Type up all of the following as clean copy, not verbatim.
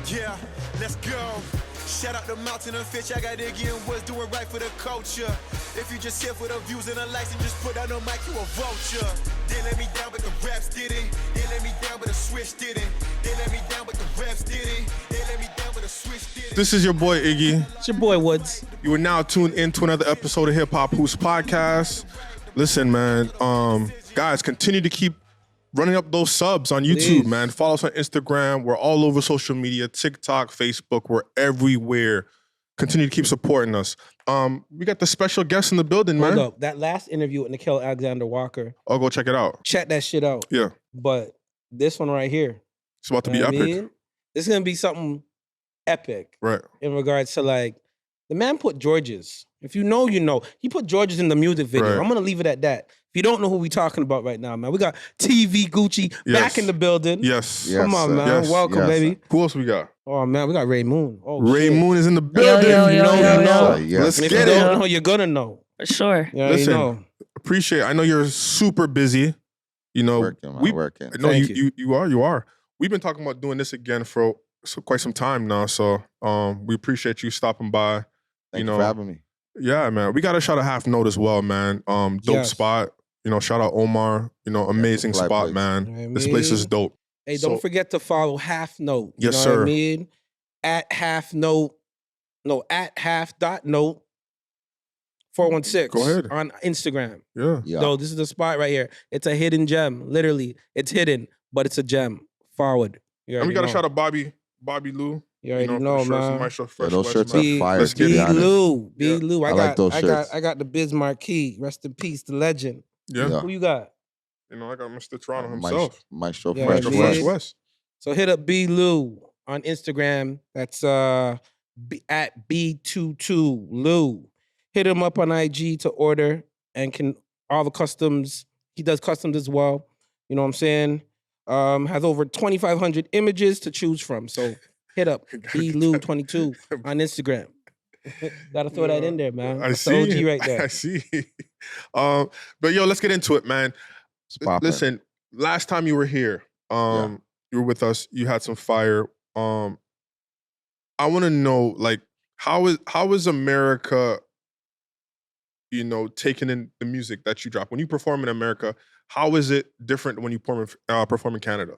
Yeah, let's go. Shout out the mountain and fish. I got Iggy and what's doing right for the culture. If you just here for the views and the likes and just put out on mic, you a vulture. They let me down, but the raps didn't. They let me down, but the switch didn't. They let me down, but the raps didn't. They let me down, but the switch didn't. This is your boy Iggy. It's your boy Woods. You are now tuned in to another episode of Hip Hop Hoops Podcast. Listen, man, guys, continue to keep running up those subs on YouTube, Please. man. Follow us on Instagram. We're all over social media, TikTok, Facebook. We're everywhere. Continue to keep supporting us. We got the special guest in the building, man. Hold up. That last interview with Nikhil Alexander Walker, I'll go check it out. check that shit out. Yeah, But this one right here, it's about to you be know what I epic. mean? This is going to be something epic Right. in regards to like, the man put Georges. If you know, you know. He put Georges in the music video. Right. I'm going to leave it at that. If you don't know who we talking about right now, man, we got TV Gucci Yes. back in the building. Yes. Yeah. Come on, sir. man. Yes. Welcome, Yes, baby. Who else we got? Oh, man, we got Ray Moon. Oh, Ray shit. Moon is in the building. If you know, you know. Yes. Let's And if get you it. don't know, you're going to know. For sure. Yeah, Listen, you know. Appreciate it. I know you're super busy. You know, Working, man, working. No, Thank you are. We've been talking about doing this again for quite some time now. So we appreciate you stopping by. Thank you you know, for having me. Yeah, man. We got a shout out Half Note as well, man. Dope Yes. spot. You know, shout out Omar. You know, amazing fly spot, place. man. You know what I This place is mean? dope. Hey, So- don't forget to follow Half Note. You Yes, know sir. What I mean? At Half Note, at half.note 416. Go ahead. On Instagram. Yeah. Yeah. So this is the spot right here. It's a hidden gem. Literally, it's hidden, but it's a gem. Forward. You And we got to already shout out Bobby Lou. You already for know, the shirts, man. Maestro Yeah, Fresh those West, shirts man. B- are fire. Let's to get be it. B honest. Lou. B Yeah. Lou. I like those shirts. I got the Biz Marquee. Rest in peace, the legend. Yeah. Yeah. Who you got? You know, I got Mr. Toronto Maestro- himself. Maestro Yeah, Fresh Maestro man. Fresh West. West. So hit up B Lou on Instagram. That's at B22 Lou. Hit him up on IG to order and can all the customs. He does customs as well. You know what I'm saying? Has over 2,500 images to choose from. So hit up B Lou 22 on Instagram. Gotta throw that in there, man. I That's see. the OG right there. I see. But yo, let's get into it, man. It's popping. Listen, last time you were here, you were with us. You had some fire. I want to know, like, how is America, you know, taking in the music that you drop when you perform in America? How is it different when you perform in Canada?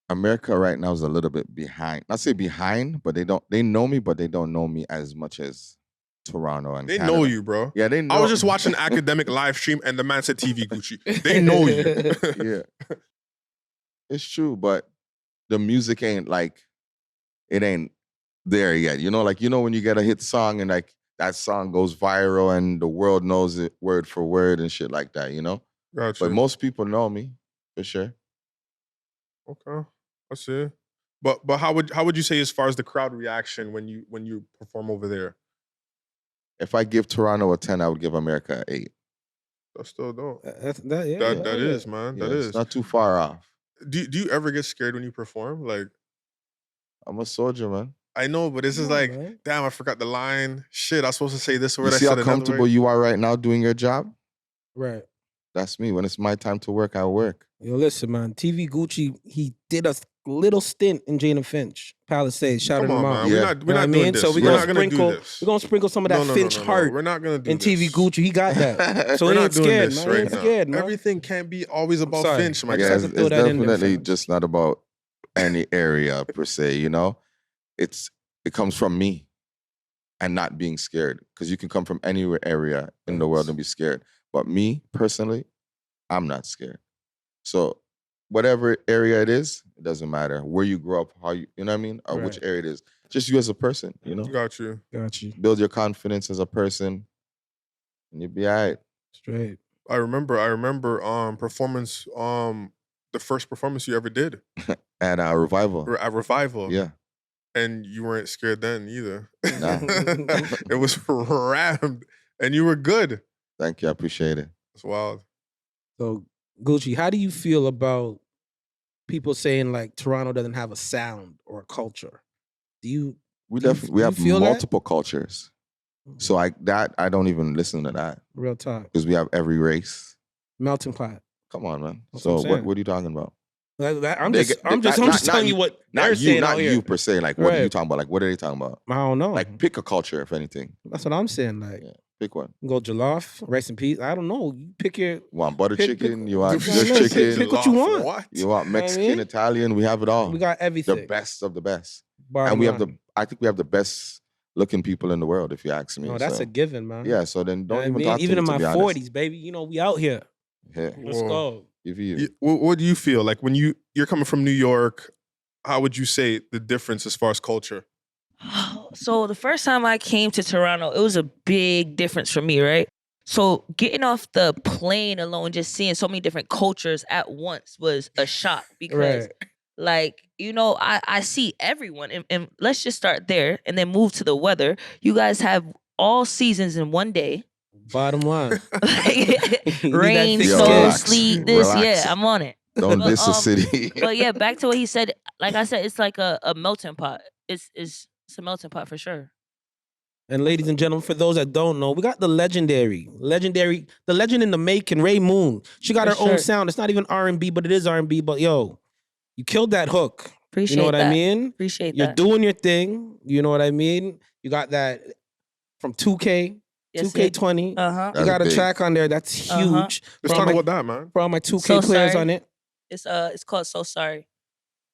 America right now is a little bit behind. Not say behind, but they know me, but they don't know me as much as Toronto and They Canada. know you, bro. Yeah, they know. I was just watching academic live stream, and the man said TV Gucci. They know you. Yeah. It's true, but the music ain't like, it ain't there yet. You know, like, you know, when you get a hit song and like that song goes viral and the world knows it word for word and shit like that, you know? Gotcha. But most people know me, for sure. Okay, I see. But how would you say as far as the crowd reaction when you perform over there? If I give Toronto a 10, I would give America an 8. That's still dope. That That is, man. Yeah, That it's is. not too far off. Do you ever get scared when you perform? Like, I'm a soldier, man. I know, but this is Come on, like, man. damn, I forgot the line. Shit, I was supposed to say this word. You I see said how another comfortable way. you are right now doing your job? Right. That's me. When it's my time to work, I work. Yo, listen, man. TV Gucci, he did a little stint in Jane Finch Palisades. Shout Come out on, him man. out. Yeah. We're You not know what I doing mean? this. So We're gonna not gonna do sprinkle. this. We're gonna sprinkle some of that Finch heart We're not gonna do in this. TV Gucci. He got that. So We're he not ain't doing scared, this man. He right ain't now. scared, man. Everything can't be always about sorry. Finch, my I Yeah, just guy. had it's, to throw it's that in there, definitely fam. just not about any area per se, you know? It comes from me and not being scared. Because you can come from anywhere area in the world and be scared. But me, personally, I'm not scared. So whatever area it is, it doesn't matter. Where you grow up, how you know what I mean? Or which Right. area it is. Just you as a person, you know? Got you. Got you. Build your confidence as a person and you'll be all right. Straight. I remember performance the first performance you ever did At our revival. at Revival. Yeah. And you weren't scared then either. Nah. It was rammed and you were good. Thank you. I appreciate it. It's wild. So, Gucci, how do you feel about people saying like Toronto doesn't have a sound or a culture? Do you? We Do you- definitely do we you have feel that? multiple cultures. So I don't even listen to that Real talk. because we have every race. Melting pot. Come on, man. That's what So I'm what saying. are you talking about? I'm They just, get- I'm just, not- I'm just not- telling not you what Not they're you, saying not out here. you per se. Like, what are you Right. talking about? Like, what are they talking about? I don't know. Like, pick a culture, if anything. That's what I'm saying. Like, Yeah, pick one. go jollof, rice and peas. I don't know. You pick your. You want butter Pick- chicken? pick- You want pick- just pick- chicken? pick what you want. What? You want know what I Mexican, mean? Italian? We have it all. We got The everything. best of the best. Bottom And we have line. I think we have the best looking people in the world, if you ask me. No, that's so. a given, man. Yeah, so then You know don't what I even mean? talk to Even me, in to my be honest. 40s, baby. You know, we out here. Yeah, Let's Whoa. go. give you. What do you feel like when you're coming from New York? How would you say the difference as far as culture? So the first time I came to Toronto, it was a big difference for me, right? So getting off the plane alone, just seeing so many different cultures at once was a shock because, Right. like, you know, I see everyone, and let's just start there and then move to the weather. You guys have all seasons in one day. Bottom line. Rain, thick Yo, snow, relax. sleet, this, Relax. yeah, I'm on it. Don't But, diss the um, city. But yeah, back to what he said. Like I said, it's like a melting pot. It's a melting pot for sure. And ladies and gentlemen, for those that don't know, we got the legend in the making, Ray Moon. She got For her own sure. sound. It's not even R&B, but it is R&B. But yo, you killed that hook. Appreciate You know what that. I mean? Appreciate You're that. doing your thing. You know what I mean? You got that from 2K, Yes, 2K20. Uh-huh. You got a big. track on there that's huge. Uh-huh. Let's For talk all my- about that, man. For all my 2K So players Sorry. on it. It's called So Sorry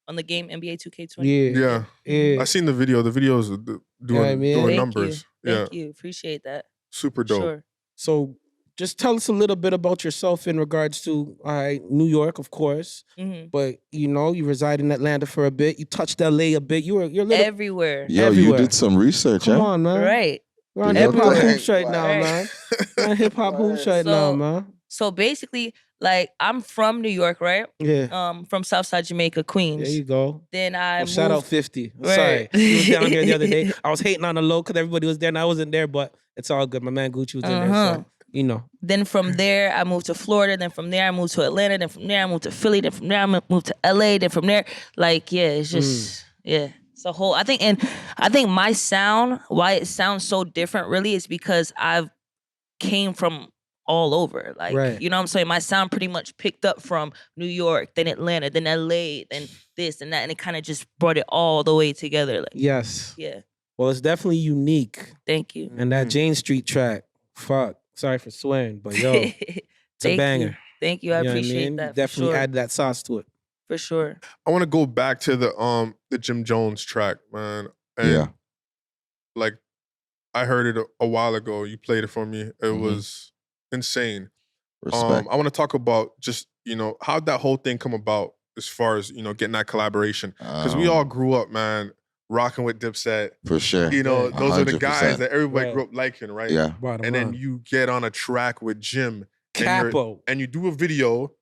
on the game NBA 2K20. Yeah. Yeah, I seen the video. The videos are doing I mean? doing Thank numbers. you. Yeah, Thank you. Appreciate that. super For dope. sure. So just tell us a little bit about yourself in regards to New York, of course. hmm But you know, you reside in Atlanta for a bit. You touched LA a bit. You're a little. Everywhere. Yo, everywhere. you did some research, Come huh? on, man. Right. We're on Do hip your hop thing. hoops right now, Right. man. We're on hip hop hoops right now, So- man. So basically, like I'm from New York, right? Yeah. From Southside Jamaica, Queens. There you go. Then I Well, moved. shout out 50. Right. Sorry. He was down here the other day. I was hating on the low because everybody was there and I wasn't there, but it's all good. My man Gucci was in there. Uh-huh. So, you know. Then from there, I moved to Florida. Then from there, I moved to Atlanta. Then from there, I moved to Philly. Then from there, I moved to LA. Then from there, like, yeah, it's just, yeah. It's a whole, I think my sound, why it sounds so different really is because I've came from all over. Like, Right. you know what I'm saying? My sound pretty much picked up from New York, then Atlanta, then LA, then this and that. And it kind of just brought it all the way together. Like, Yes. yeah. Well, it's definitely unique. Thank you. And that Jane Street track, fuck. Sorry for swearing, but yo, it's a banger. Thank you. I You know what appreciate mean? that. Definitely for sure. add that sauce to it. For sure. I want to go back to the Jim Jones track, man. And Yeah. like I heard it a while ago. You played it for me. It Mhm. was insane. Respect. I want to talk about just how'd that whole thing come about as far as getting that collaboration, because we all grew up, man, rocking with Dipset. for sure. Those are the guys 100%. that everybody Right. grew up liking, right? Yeah. Bottom And then line. you get on a track with Jim Capo. and you do a video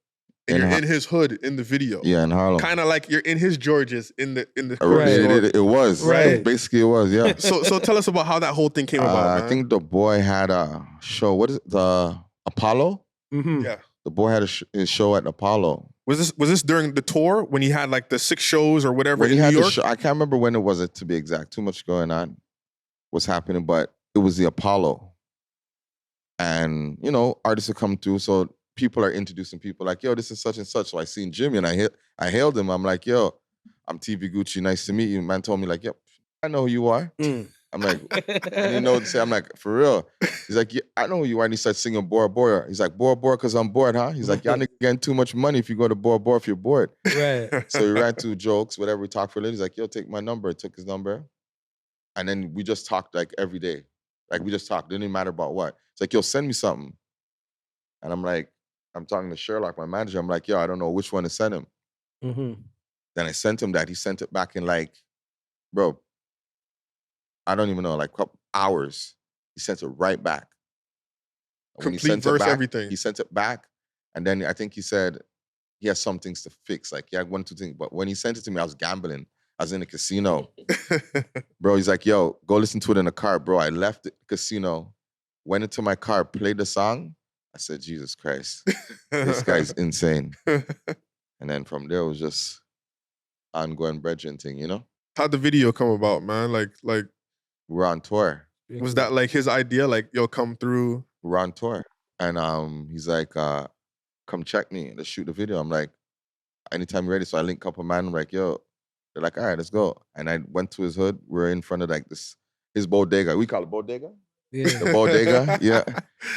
and In you're Har- in his hood in the video. Yeah, in Harlem. Kind of like you're in his Georges in the Right. It was. Right. Basically, it was, yeah. So tell us about how that whole thing came about, man. I think the boy had a show. What is it? The Apollo? Mm-hmm. Yeah. The boy had his show at Apollo. Was this during the tour when he had like the 6 shows or whatever When in he had New the York? show, I can't remember when it was, to be exact. Too much going on was happening, but it was the Apollo. And, artists would come through, so people are introducing people like, yo, this is such and such. So I seen Jimmy and I hailed him. I'm like, yo, I'm TV Gucci. Nice to meet you. Man told me like, yep, I know who you are. Mm. I'm like, I didn't know what to say. I'm like, for real. He's like, yeah, I know who you are. And he starts singing Bora Bora. He's like, Bora Bora, because I'm bored, huh? He's like, y'all niggas getting too much money if you go to Bora Bora if you're bored. Right. So we ran through jokes, whatever. We talked for a little. He's like, yo, take my number. I took his number. And then we just talked like every day. Like we just talked. Didn't even matter about what. It's like, yo, send me something. And I'm like, I'm talking to Sherlock, my manager. I'm like, yo, I don't know which one to send him. Mm-hmm. Then I sent him that. He sent it back in like, bro, I don't even know, like couple hours. He sent it right back. And when he Complete sent it verse, back, everything. He sent it back. And then I think he said he has some things to fix. Like he had 1, 2 things. But when he sent it to me, I was gambling. I was in a casino. Bro, he's like, yo, go listen to it in the car. Bro, I left the casino, went into my car, played the song. I said, Jesus Christ, this guy's insane. And then from there, it was just ongoing brethren thing, How'd the video come about, man? Like We're on tour. was that like his idea? Like, yo, come through. We're on tour. And he's like, come check me. Let's shoot the video. I'm like, anytime you're ready. So I link up a man. I'm like, yo, they're like, all right, let's go. And I went to his hood. We're in front of like his bodega. We call it bodega. Yeah. The bodega, yeah.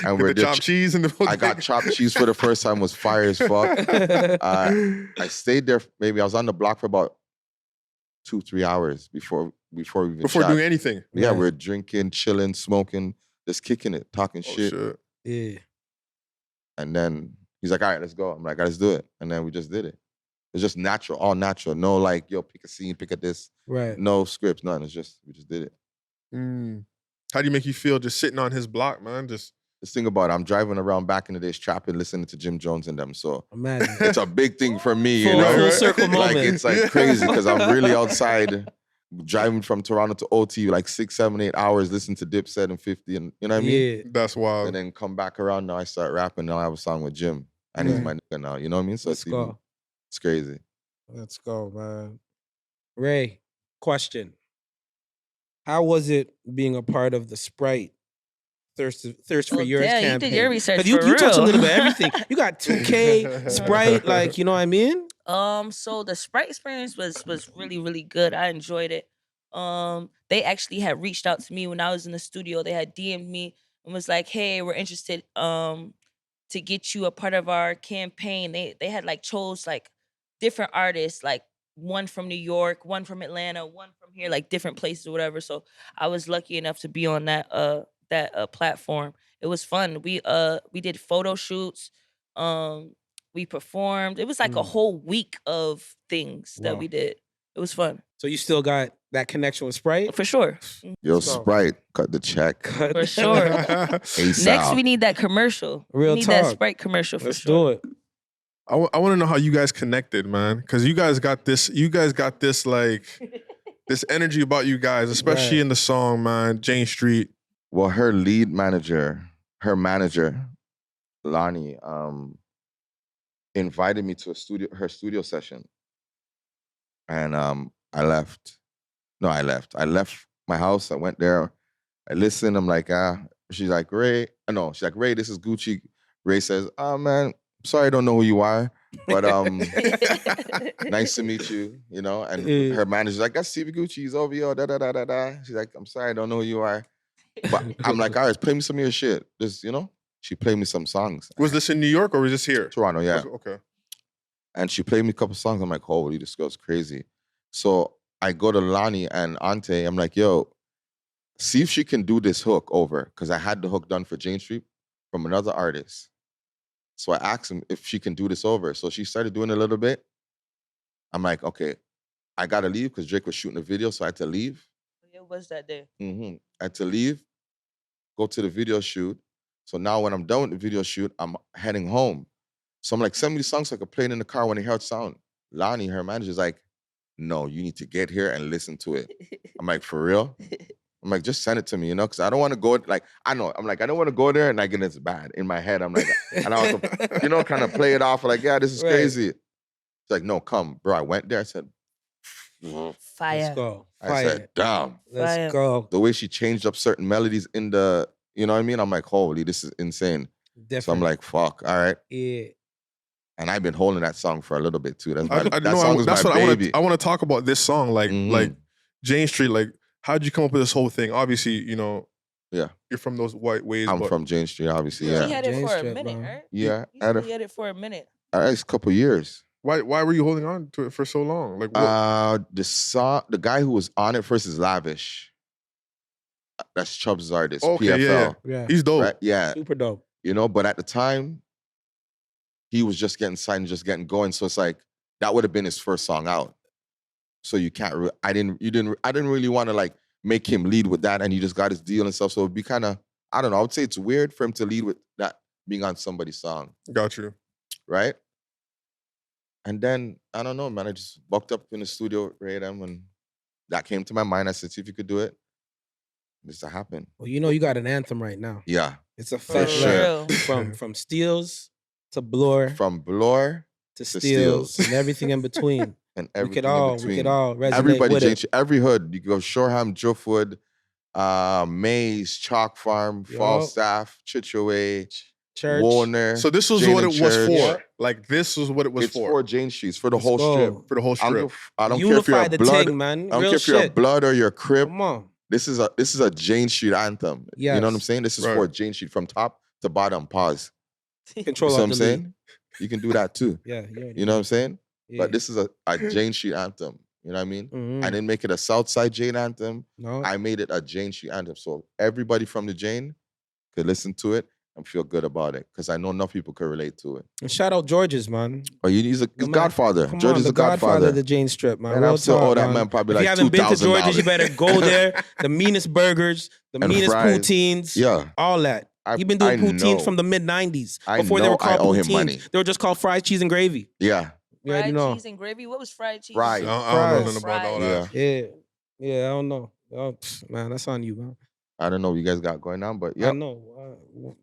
And Get we're the there. chopped cheese in the bodega. I got chopped cheese for the first time. Was fire as fuck. I stayed there. Maybe I was on the block for about 2-3 hours before we even Before shot. doing anything. Yeah, Right. we're drinking, chilling, smoking, just kicking it, talking Oh, shit. shit. Yeah. And then he's like, all right, let's go. I'm like, let's do it. And then we just did it. It's just natural, all natural. No like, yo, pick a scene, pick a this. Right. No scripts, nothing. It's just, we just did it. Mm. How do you make you feel just sitting on his block, man? Just This thing about it, I'm driving around back in the days, trapping, listening to Jim Jones and them. So Imagine. it's a big thing for me, Full, you know? full circle Like, moment. it's like crazy because I'm really outside driving from Toronto to OT, like 6, 7, 8 hours, listening to Dipset and 50, and you know what I mean? Yeah. that's wild. And then come back around, now I start rapping, now I have a song with Jim. And he's my nigga now, you know what I mean? So Let's it's even, go. it's crazy. Let's go, man. Ray, question. How was it being a part of the Sprite Thirst for Oh, Yours damn, campaign? you did your research 'Cause you for touch a real. little bit of everything. You got 2K, Sprite, like, you know what I mean? So the Sprite experience was really, really good. I enjoyed it. They actually had reached out to me when I was in the studio. They had DM'd me and was like, hey, we're interested to get you a part of our campaign. They had like chose like different artists, like one from New York, one from Atlanta, one from here, like different places or whatever. So I was lucky enough to be on that platform. It was fun. We did photo shoots. We performed. It was like a whole week of things that Wow. we did. It was fun. So you still got that connection with Sprite? For sure. Yo, Let's go. Sprite, cut the check. For sure. ASAP. Next, we need that commercial. Real we need that talk. Sprite commercial for Let's sure. do it. I want to know how you guys connected, man, because you guys got this like this energy about you guys, especially Right. in the song, man. Jane Street. Well, her manager, Lonnie, invited me to her studio session. And I left. No, I left. I left my house. I went there. I listened. I'm like, she's like, Ray. No, she's like, Ray, this is Gucci. Ray says, oh, man, sorry I don't know who you are, but nice to meet you, you know? And Yeah. her manager's like, that's Stevie Gucci. He's over here, da-da-da-da-da. She's like, I'm sorry I don't know who you are. But I'm like, all right, play me some of your shit. Just, you know? She played me some songs. Was this in New York or was this here? Toronto, yeah. Okay. And she played me a couple songs. I'm like, holy, this girl's crazy. So I go to Lonnie and Ante. I'm like, yo, see if she can do this hook over. Because I had the hook done for Jane Street from another artist. So I asked him if she can do this over. So she started doing a little bit. I'm like, okay, I got to leave because Drake was shooting a video. So I had to leave. It was that day. I had to leave, go to the video shoot. So now when I'm done with the video shoot, I'm heading home. So I'm like, send me the songs so I can play it in the car when I hear it sound. Lonnie, her manager's like, no, you need to get here and listen to it. I'm like, for real? I'm like, just send it to me, you know? Because I don't want to go, like, I know. I'm like, I don't want to go there and like, and it's bad. In my head, I'm like, and I have to, you know, kind of play it off like, yeah, this is Right. crazy. It's like, no, come. Bro, I went there. I said, Fire. Let's go. I Fire. said, damn. Let's Fire. go. The way she changed up certain melodies in the, you know what I mean? I'm like, holy, this is insane. Definitely. So I'm like, fuck, all right. yeah. And I've been holding that song for a little bit too. That know, song was that's my what baby. I want to talk about this song, like Mhm. Jane Street. Like, how'd you come up with this whole thing? Obviously, you know, Yeah. you're from those white ways. I'm but from Jane Street, obviously. He Yeah, had it Jane for a Street, minute, man. right? yeah. He said he had it for a minute. It's a couple years. Why were you holding on to it for so long? Like, what? The guy who was on it first is Lavish. That's Chubb's artist. Okay, PFL. Yeah. He's dope. Right? Yeah, Super dope. you know. But at the time, he was just getting signed, just getting going. So it's like that would have been his first song out. So you can't. I didn't really want to like make him lead with that, and he just got his deal and stuff. So it'd be kind of, I don't know. I would say it's weird for him to lead with that being on somebody's song, Got you. right? And then I don't know, man. I just walked up in the studio, Radam, and that came to my mind. I said, "See if you could do it." This happened. Well, you know you got an anthem right now. Yeah, It's a For fact. sure. real. From Steels to Blur from Blur to to Steels Steels. and everything in between. and we everything could in all between. resonate Everybody, with it. every hood. You go Shoreham, Driftwood, Maze, Chalk Farm, Yup. Falstaff, Chichaway, Church. Warner. So this was Jane what and it was Church. for. Like this was what it was It's for Jane Street. It's for the Let's whole go. strip. For the whole strip. I don't care if you're Unify a the blood. thing, man. I don't Real care if you're a shit. blood or you're a Crip. Come on. This is a Jane Street anthem. You know what I'm Yes. saying? This is Right. for Jane Street from top to bottom. Pause. Control You know what alt I'm delete. saying? You can do that too. Yeah. You know what I'm saying? Yeah. But this is a Jane Street anthem. You know what I mean? Mhm. I didn't make it a Southside Jane anthem. No. I made it a Jane Street anthem. So everybody from the Jane could listen to it and feel good about it. Because I know enough people could relate to it. And shout out George's, man. Oh, he's man. Godfather. Come George on, is the a Godfather. of the Jane Strip, man. And Real I'm still talk, owe that man probably if like you haven't been to George's, you $2,000. better go there. The meanest burgers, the And meanest fries. poutines, Yeah. all that. I- You've been doing I poutines know. from the mid-90s. I Before they know were called I owe him poutines. money. They were just called fries, cheese, and gravy. Yeah. You already Fried know. cheese and gravy. What was fried cheese? Fried. I don't know Fries. nothing about all Yeah. that. Yeah, I don't know. Oh, man, that's on you, man. I don't know what you guys got going on, but I yeah. know.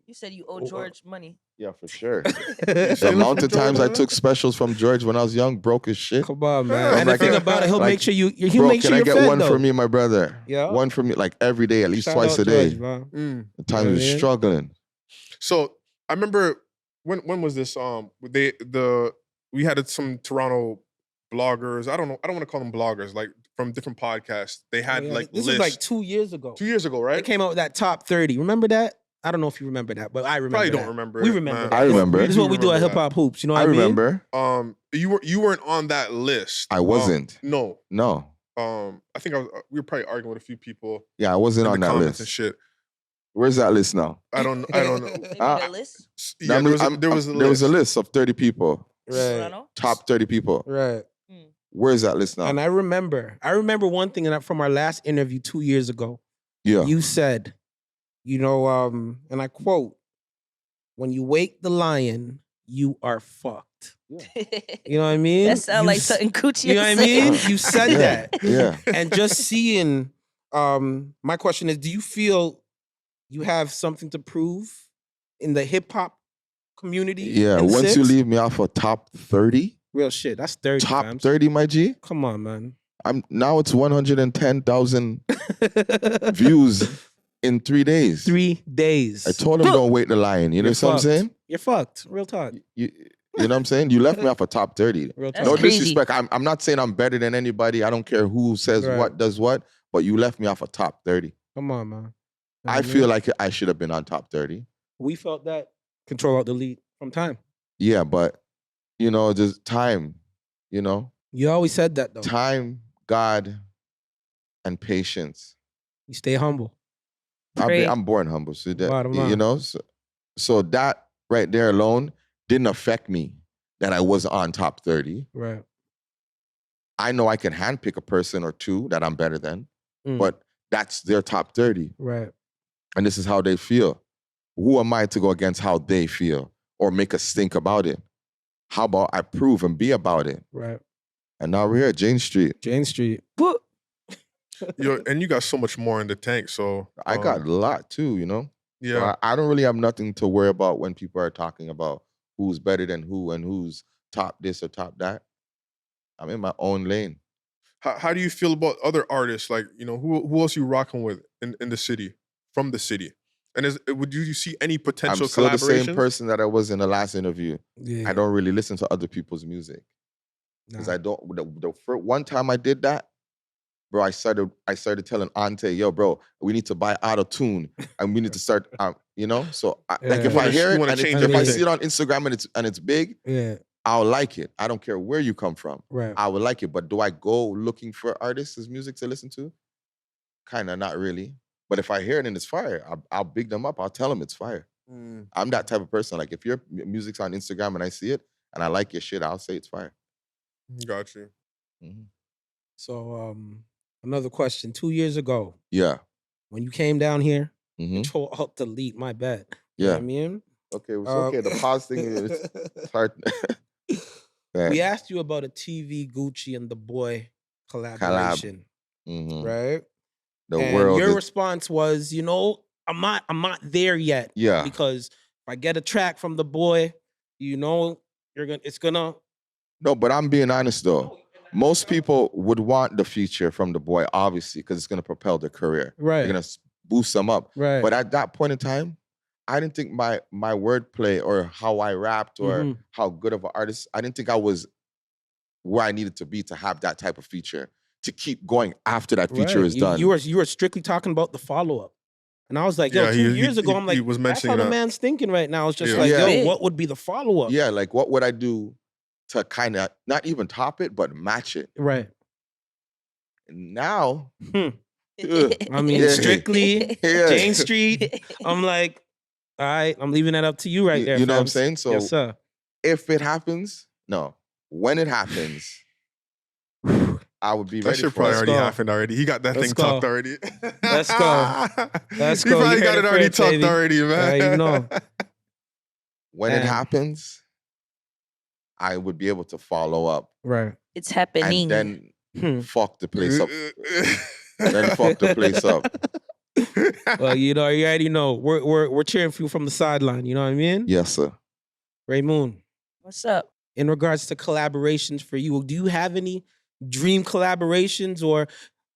You said you owe George money. Yeah, for sure. Stealing The amount from of times I George, took specials from George when I was young, broke as shit. Come on, man. I'm And the like, thing about it, he'll like, make sure he'll Bro, make can sure I you're get fed, one though. for me and my brother? Yeah. One for me, like every day, at least Shout twice out a day. George, man. Mm. The times we Yeah, was yeah. struggling. So I remember when was this? We had some Toronto bloggers. I don't want to call them bloggers, like from different podcasts. They had Yeah, like this lists. was like 2 years ago. 2 years ago, They right? came out with that top 30. Remember that? I don't know if you remember that, but I remember. Probably don't that. remember. We it, remember. man. that. I remember. This is what we do at remember Hip Hop Hoops. You know what I I mean? remember. that. You weren't on that list. I wasn't. No. No. I think we were probably arguing with a few people Yeah, I wasn't in on the that comments and list. shit. Where's that list now? I don't know. They made Ah. a list. Yeah, I'm- there was I'm- there was a there was a list. list of 30 people. I Right. know. Top 30 people. Right. Where's that list now? And I remember one thing from our last interview 2 years ago. Yeah. You said, and I quote, "When you wake the lion, you are fucked." You know what I mean? That sound You like s- something Gucci. You know what I mean? You said Yeah. that. Yeah. And just seeing, my question is, do you feel you have something to prove in the hip hop community? Yeah. in Once you Six? leave me off of top 30, Real shit. That's 30. top fam. 30, my G, Come on, man. now it's 110,000 views in 3 days. 3 days. I told him don't wait the line. You know You're what I'm fucked. saying? You're fucked. Real talk. You know what I'm saying? You left me off of top 30. Real That's talk. No crazy. disrespect. I'm not saying I'm better than anybody. I don't care who says Right. what, does what, but you left me off of top 30. Come on, man. I feel like I should have been on top 30. we felt that control out the lead from time. Yeah, but just time, You always said that though. time, God, and patience. You stay humble. Great. I'm born humble, so that Bottom line. so that right there alone didn't affect me that I was on top 30. Right. I know I can handpick a person or two that I'm better than, Mm. but that's their top 30. Right. And this is how they feel. Who am I to go against how they feel or make us think about it? How about I prove and be about it? Right. And now we're here at Jane Street. Jane Street. And you got so much more in the tank. So I got a lot too, So yeah. I don't really have nothing to worry about when people are talking about who's better than who and who's top this or top that. I'm in my own lane. How do you feel about other artists? Like, who else you rocking with in the city, from the city? And would you see any potential I'm still the collaborations? same person that I was in the last interview. Yeah. I don't really listen to other people's music because Nah. I don't. The first one time I did that, bro, I started telling Ante, yo, bro, we need to buy auto tune and we need to start, So like Yeah. if You I wanna- hear you it wanna and change if I everything. see it on Instagram and it's big, Yeah. I'll like it. I don't care where you come from. Right. I would like it. But do I go looking for artists' music to listen to? Kind of not really. But if I hear it and it's fire, I'll big them up. I'll tell them it's fire. Mm, I'm that type of person. Like if your music's on Instagram and I see it and I like your shit, I'll say it's fire. got you. Mhm. So another question. 2 years ago, Yeah. when you came down here, Mhm. control alt delete, my bad. You know Yeah. what I mean? Okay, it's Um, okay. The pause thing is it's hard. Right. We asked you about a TV Gucci and the boy collaboration, Mhm. right? The and world. your is- response was, I'm not there yet. yeah. Because if I get a track from the boy, it's gonna. No, but I'm being honest though. Most people would want the feature from the boy, obviously, because it's gonna propel their career. Right. They're gonna boost them up. Right. But at that point in time, I didn't think my wordplay or how I rapped or Mhm. how good of an artist, I didn't think I was where I needed to be to have that type of feature, to keep going after that feature Right. is done. You were strictly talking about the follow up. And I was like, yo, Yeah, 2 years ago, I'm he like, was that's how mentioning the that. man's thinking right now. It's just Yeah. like, Yeah. yo, what would be the follow up? Yeah, like what would I do to kind of not even top it, but match it? Right. And now, Hmm. I mean, Yeah. strictly Yeah. Jane Street. I'm like, all right, I'm leaving that up to you right there. You know what I'm fams. saying? So Yes, sir. if it happens, no. When it happens, I would be That ready shit for probably it. already go. happened already. He got that Let's thing go. talked already. Let's go. Let's He go. You probably heard got it it already first, talked baby. already, man. You know. When it Damn. happens, I would be able to follow up Right. It's happening. and then Hmm. fuck the place up. Then fuck the place up. Well, you know, you already know. We're cheering for you from the sideline. You know what I mean? Yes, sir. Ray Moon. What's up? In regards to collaborations for you, do you have any dream collaborations, or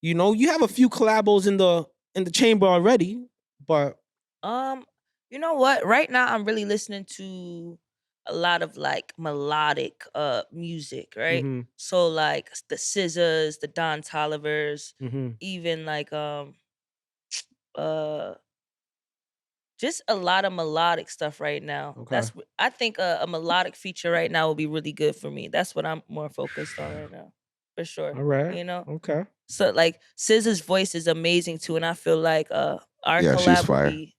you know, you have a few collabos in the chamber already, but You know what? Right now I'm really listening to a lot of like melodic music, right? Mhm, So like the Scissors, the Don Tollivers, mhm. even like uh just a lot of melodic stuff right now. Okay. I think a melodic feature right now will be really good for me. That's what I'm more focused on right now. For sure. All right. You know? Okay. So like SZA's voice is amazing too, and I feel like our Yeah, she's collab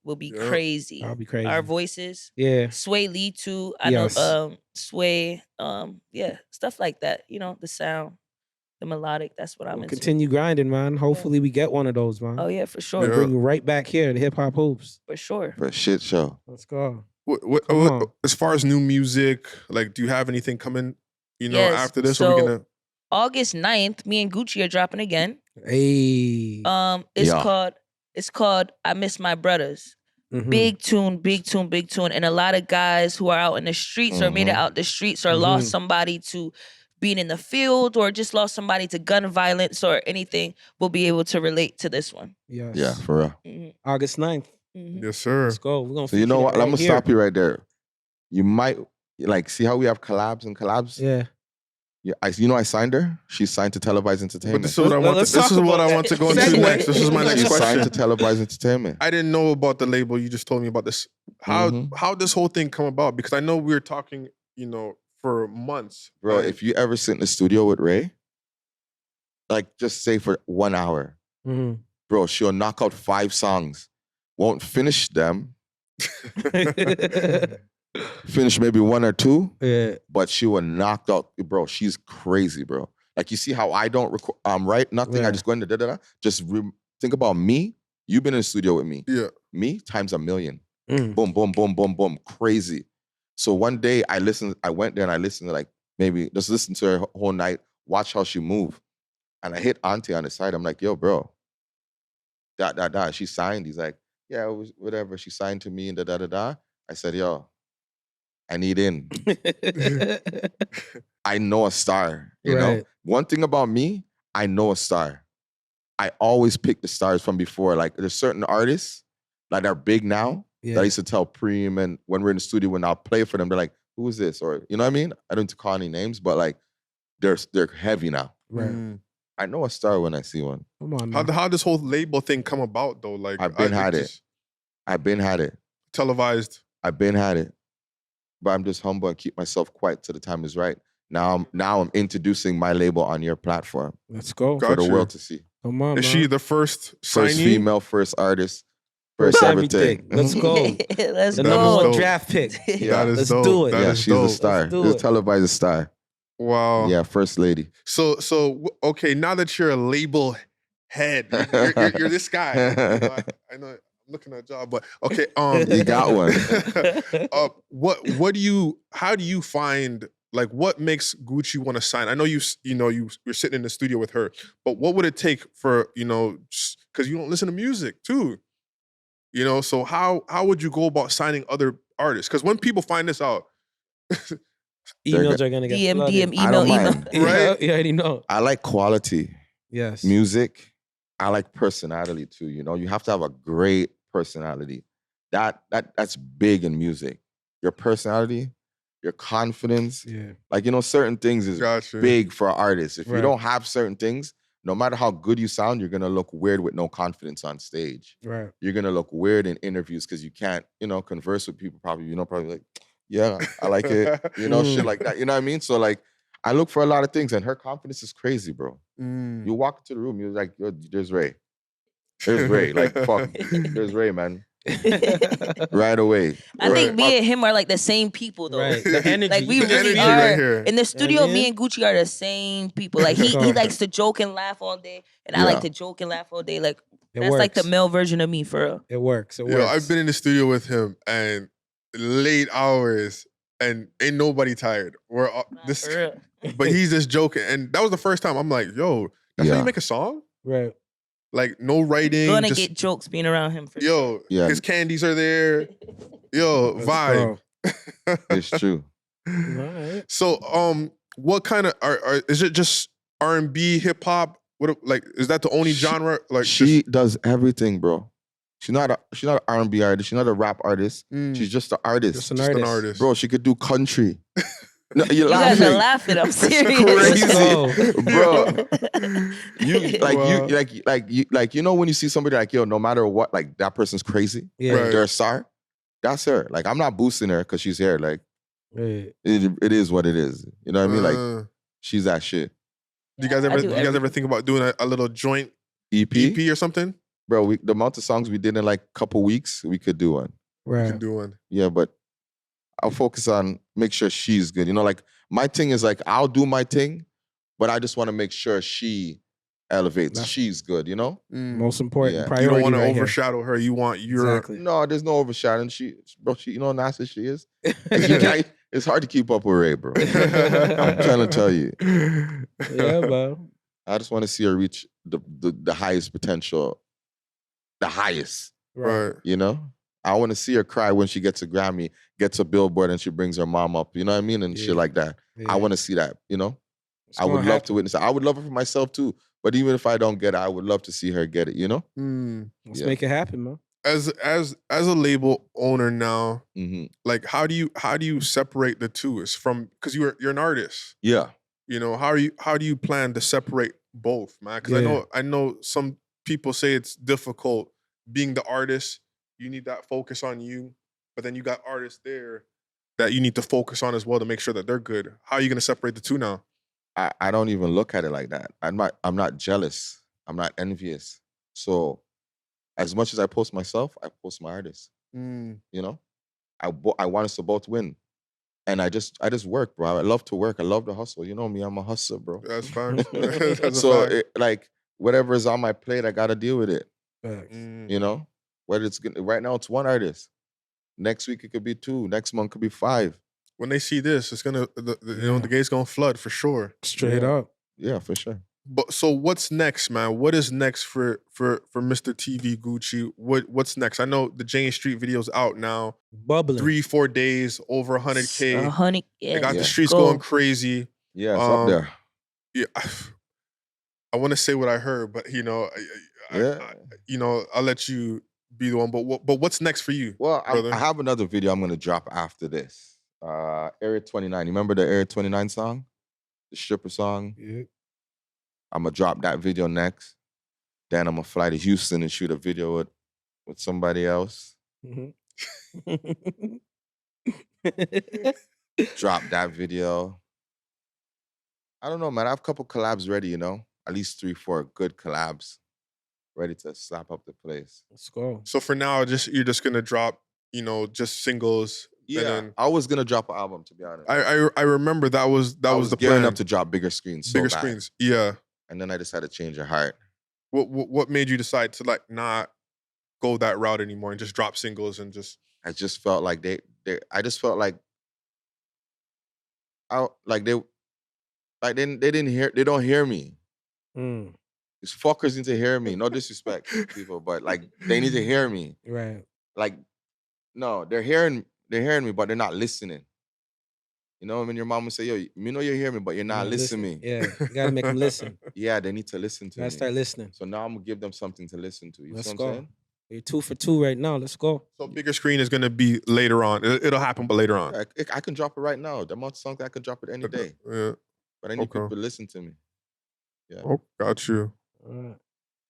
will fire. be Yeah. crazy. That'll be crazy. Our voices, Yeah. Sway Lee too. I Yes. know Sway, yeah, stuff like that. You know, the sound, the melodic. That's what I'm We'll into. continue grinding, man. Hopefully we get one of those, man. Oh yeah, for We'll sure, Yeah. bring you right back here to Hip Hop Hoops. for sure. For a shit show. Let's go. What, Come on. as far as new music, like, do you have anything coming, you know, Yes, after this? so- Are we gonna? August 9th, me and Gucci are dropping again. Hey. It's called I Miss My Brothers. Mhm. Big tune, big tune, big tune. And a lot of guys who are out in the streets or made it Mhm. out the streets or lost Mhm. somebody to being in the field or just lost somebody to gun violence or anything will be able to relate to this one. Yes. Yeah, for real. Mhm, August 9th. mhm. Yes, sir. Let's go. We're gonna So you know feature what? that I'm gonna right stop here. you right there. You might like see how we have collabs and collabs. Yeah. Yeah, I signed her. She's signed to Televised But Entertainment. this is what I want. Let's This talk is what about I that. want to go into Segue. next. This is my next She's signed question. to Televised Entertainment. I didn't know about the label. You just told me about this. Mhm. How this whole thing come about? Because I know we were talking, you know, for months, Bro, right? if you ever sit in the studio with Ray, like just say for 1 hour, Mhm. bro, she'll knock out 5 songs, won't finish them, finish maybe 1 or 2, Yeah. but she will knock out, bro. She's crazy, bro. Like you see how I don't write nothing. Yeah. I just go into da da da. Just think about me. You've been in the studio with me. Yeah. Me times 1,000,000. Mm. Boom, boom, boom, boom, boom. Crazy. So one day I went there and I listened to like maybe just listen to her whole night, watch how she move. And I hit Auntie on the side. I'm like, yo, bro. She signed. He's like, yeah, it was whatever. She signed to me and da da da da. I said, yo, I need in. I know a star. You know? Right. One thing about me, I know a star. I always pick the stars from before. Like there's certain artists that are big now that I used to tell Preem and when we're in the studio, when I'll play for them, they're like, who is this? Or you know what I mean? I don't need to call any names, but like they're heavy now. Right. Mm. I know a star when I see one. Come on, man. How this whole label thing come about though? Like I've been had it. just I've been had it. televised. I've been had it. But I'm just humble and keep myself quiet till the time is right. Now I'm introducing my label on your platform Let's go. Got for the you. world to see. Come on, Is man. she the first First signee? female, first artist, first everything. Let's go. Let's The That number is go. one dope. draft pick. That is Let's dope. do it. That Yeah, is she's a dope. star. do This it. is televised star. Wow. Yeah, first lady. So okay, now that you're a label head, you're this guy. You know, I know I'm looking at a job, but okay. You got one. How do you find, like, what makes Gucci want to sign? I know you're sitting in the studio with her, but what would it take for, because you don't listen to music too, so how would you go about signing other artists? Because when people find this out, Emails are gonna get DM, flooded. DM, I don't email. mind. Right? You already know. I like quality Yes. music. I like personality too. You have to have a great personality That's big in music. Your personality, your confidence, Yeah. like, you know, certain things is Gotcha. big for artists. If you Right. don't have certain things, no matter how good you sound, you're gonna look weird with no confidence on stage. Right. You're gonna look weird in interviews because you can't, you know, converse with people probably, you know, probably like, yeah, I like it, you know, shit like that. You know what I mean? So like, I look for a lot of things, and her confidence is crazy, bro. Mm. You walk into the room, you're like, yo, there's Ray. There's Ray. Like, fuck, there's Ray, man. Right away. I think Right. me and him are like the same people though. Right. The energy. Like we You can really energy feel it. are. right here. In the studio, Yeah. me and Gucci are the same people. Like he So- likes to joke and laugh all day, and I Yeah. like to joke and laugh all day. Like It that's like the works. male version of me for real. It works. It works. Yo, I've been in the studio with him and late hours and ain't nobody tired. We're this, For real. but he's just joking, and that was the first time I'm like, yo, that's how Yeah. you make a song? right. Like no writing, Gonna just get jokes being around him for sure. yo, Yeah. his candies are there. Yo, Let's vibe. It's true. go. All right. So, what kind of is it just R&B, hip hop? What like is that the only genre? Like She does everything, bro. She's not an R&B artist. She's not a rap artist. Mm. She's just an artist. Just an just artist. an artist, Bro, she could do country. No, you're You guys are laughing. laughing. I'm serious. crazy. Let's go. Bro. You Wow. you know when you see somebody like, yo, no matter what, like that person's crazy. Yeah. Right. They're a star. That's her. Like, I'm not boosting her because she's here. Like, Right. it is what it is. You know what I mean? Like, Uh, she's that shit. do you guys I ever do ever think about doing a little joint EP, EP or something? bro. The amount of songs we did in like a couple weeks, we could do one. You Right. can do one. Yeah, but I'll focus on make sure she's good. You know, like my thing is like I'll do my thing, but I just want to make sure she elevates. That's- She's good. You know? Most important Yeah. priority. You don't want to right here. overshadow her. You want your Exactly. No, there's no overshadowing. She, you know how nasty she is. It's hard to keep up with Ray, bro. I'm trying to tell you. Yeah, bro. I just want to see her reach the highest potential, the highest. Right. right. You know, I want to see her cry when she gets a Grammy, gets a Billboard, and she brings her mom up. You know what I mean, and Yeah. shit like that. Yeah. I want to see that. You know, It's I would gonna love happen. to witness that. I would love it for myself too. But even if I don't get it, I would love to see her get it. You know? Mm. Let's Yeah. make it happen, man. As a label owner now, Mm-hmm. like how do you separate the two? It's from because you're an artist. Yeah. You know, how do you plan to separate both, man? Because Yeah. I know some people say it's difficult being the artist. You need that focus on you, but then you got artists there that you need to focus on as well to make sure that they're good. How are you gonna separate the two now? I don't even look at it like that. I'm not jealous. I'm not envious. So as much as I post myself, I post my artists. You know, I want us to both win, and I just work, bro. I love to work. I love to hustle. You know me, I'm a hustler, bro. That's fine. That's a So fact. like whatever is on my plate, I gotta deal with it. Facts. You know, whether it's good, right now it's one artist. Next week it could be 2. Next month could be 5. When they see this, it's gonna Yeah. the gate's gonna flood for sure. Straight Yeah. up. Yeah, for sure. But so what's next, man? What is next for Mr. TV Gucci? What's next? I know the Jane Street video's out now. Bubbling. 3-4 days, over 100K. 100. They Yeah. got Yeah. the streets Go. going crazy. Yeah, it's Um, up there. Yeah, I want to say what I heard, but you know, Yeah. you know, I'll let you be the one. But what's next for you? Well, brother? I have another video I'm gonna drop after this. Area 29. You remember the Area 29 song? The stripper song? Yeah. I'm gonna drop that video next. Then I'm gonna fly to Houston and shoot a video with somebody else. Mhm. Drop that video. I don't know, man. I have a couple collabs ready, you know? At least 3-4 good collabs ready to slap up the place. Let's go. So for now, you're just gonna drop, you know, just singles. Yeah, And then I was gonna drop an album, to be honest. I remember that was I was the gearing plan. up to drop bigger screens. so Bigger bad. screens. Yeah. And then I just had to change your heart. What made you decide to like not go that route anymore and just drop singles and just I just felt like they they don't hear me. Mm, These fuckers need to hear me. No disrespect, people, but like they need to hear me. right. Like, no, they're hearing me, but they're not listening. You know, when your mom would say, "Yo, you know you hear me, but you're not listening." Yeah, you gotta make them listen. Yeah, they need to listen to You me. gotta start listening. So now I'm gonna give them something to listen to. You Let's see what go. I'm saying? You're 2 for 2 right now. Let's go. So bigger screen is gonna be later on. It'll happen, but later on. I can drop it right now. The amount of songs I can drop it any day. Yeah. But I need Okay. people to listen to me. Yeah. Oh, got you. All right.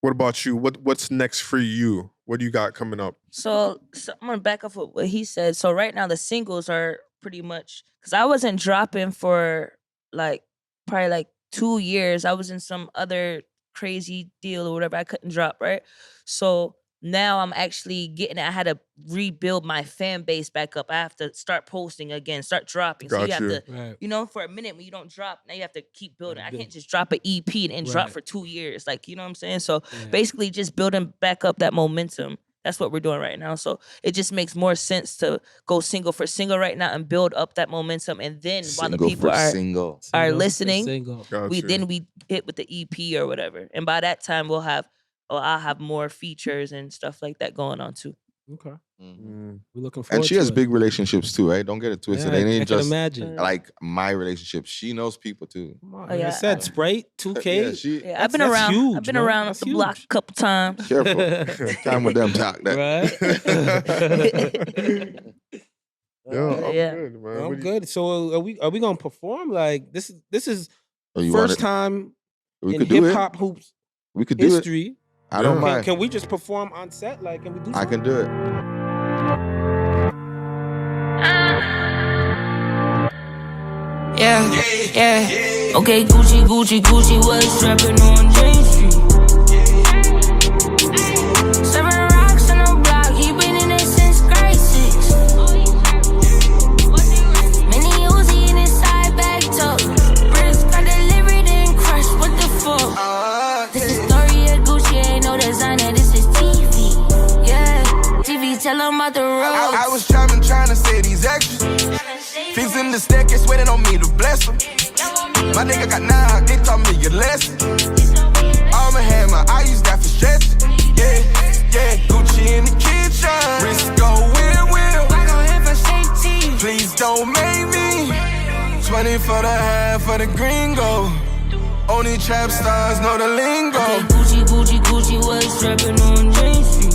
What about you? What's next for you? What do you got coming up? So I'm gonna back off what he said. So right now the singles are pretty much because I wasn't dropping for like probably like 2 years. I was in some other crazy deal or whatever. I couldn't drop, right? So now I'm actually getting it. I had to rebuild my fan base back up. I have to start posting again, start dropping. So Got you have you. to, Right. you know, for a minute when you don't drop, now you have to keep building. I Build. can't just drop an EP and drop Right. for 2 years. Like, you know what I'm saying? So Yeah. basically just building back up that momentum. That's what we're doing right now. So it just makes more sense to go single for single right now and build up that momentum. And then while the Single people for are single. Single for listening, single. Got you. then we hit with the EP or whatever. And by that time I'll have more features and stuff like that going on too. Okay. Mm. We're looking forward And she to has it. big relationships too, right? Don't get it twisted. Yeah, It I ain't can just imagine. like my relationship. She knows people too. Come on, Oh, yeah. I said Sprite, 2K. Yeah, she Yeah, I've been That's around. huge, I've been man. around That's the block a huge. couple times. careful. Time with them talk that. Right? Yeah, I'm Yeah. good, man. I'm What do you- good. So are we gonna perform? Like this is Oh, you want first it? time We in could do hip it. hop hoops We could do it. history. I don't Yeah. mind. Can we just perform on set? Like, can we do I something? can do it. Yeah. Okay, Gucci was rapping on Jane Street. 7 rocks on the block, he been in it since grade 6. Mini Uzi in his side bag tuck. Bricks got delivered and crushed, what the fuck? This is story of Gucci, ain't no designer, this is TV. Yeah, TV tell him about the road. I was trying to say these extras. Fixing the staircase, waiting on me to bless them. My nigga got knocked, they taught me a lesson. Arm and hammer, I use that for stress. Yeah, yeah, Gucci in the kitchen. Wrist go wheel. I go here for safety. Please don't make me 20 for the half for the gringo. Only trap stars know the lingo. Okay, Gucci was rapping on Jane Street.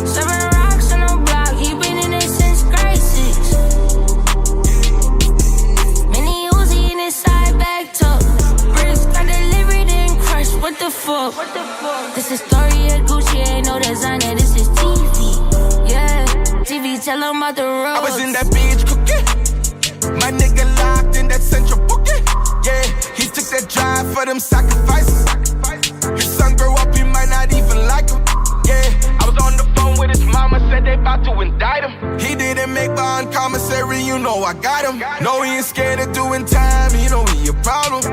7 rocks on the block, he been in it since grade 6. Mini Uzi in his side bag tuck. Bricks got delivered and crushed, what the fuck? This is story of Gucci, ain't no designer, this is TV. Yeah, TV tell him about the road. I was in that bitch cooking. My nigga locked in that central booking. Yeah, he took that drive for them sacrifices. His son grow up, he might not even like him. Yeah, I was on the phone with his mama, said they about to indict him. He didn't make bond commissary, you know I got him. No, he ain't scared of doing time, you know he a problem.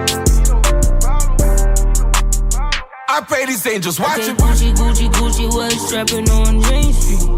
I pray these angels watch Okay, him. Gucci was rapping on Jane Street.